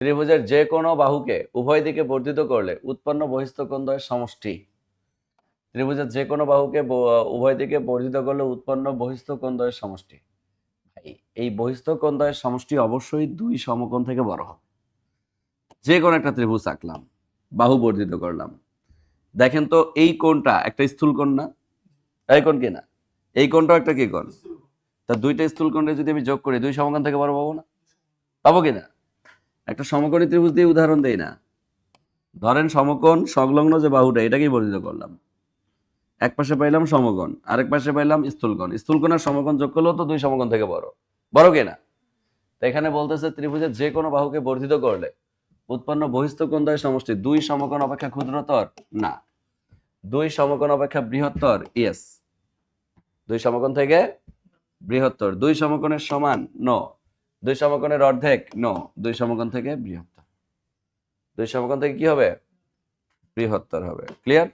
ত্রিভুজের যে কোনো বাহুকে উভয় দিকে বর্ধিত করলে উৎপন্ন বহিস্থ কোণদ্বয়ের সমষ্টি। ত্রিভুজের যে কোনো বাহুকে উভয় দিকে বর্ধিত করলে উৎপন্ন বহিস্থ কোণদ্বয়ের সমষ্টি। এই বহিস্থ কোণদ্বয়ের সমষ্টি অবশ্যই দুই সমকোণ থেকে বড় হবে। যে কোনো একটা ত্রিভুজ আঁকলাম, বাহু বর্ধিত করলাম, দেখেন তো এই কোণটা একটা স্থূল কোণ না? এই কোণ কি না? এই কোণটাও একটা কি কোণ? তা দুইটা স্থূল কোণে যদি আমি যোগ করি দুই সমকোণ থেকে বড় পাবো না? পাবো কিনা? একটা সমকোণী ত্রিভুজ দিয়ে উদাহরণ দেই না। ধরেন সমকোণ সংলগ্ন যে বাহুটা এটাকেই বর্ধিত করলাম, এক পাশে পাইলাম সমকোণ, আরেক পাশে পাইলাম স্থূলকোণ। স্থূলকোণ আর সমকোণ যোগ করলেও তো দুই সমকোণ থেকে বড়, বড় কিনা? তো এখানে বলতেছে ত্রিভুজের যে কোনো বাহুকে বর্ধিত করলে উৎপন্ন বহিস্থ কোণদ্বয়ের সমষ্টি দুই সমকোণ অপেক্ষা ক্ষুদ্রতর না, দুই সমকোণ অপেক্ষা বৃহত্তর। ইয়েস, দুই সমকোণ থেকে বৃহত্তর। দুই সমকোণের সমান নো, দুই সমকোণের অর্ধেক নো, দুই সমকোণ থেকে বৃহত্তর। দুই সমকোণ থেকে কি হবে? বৃহত্তর হবে। ক্লিয়ার?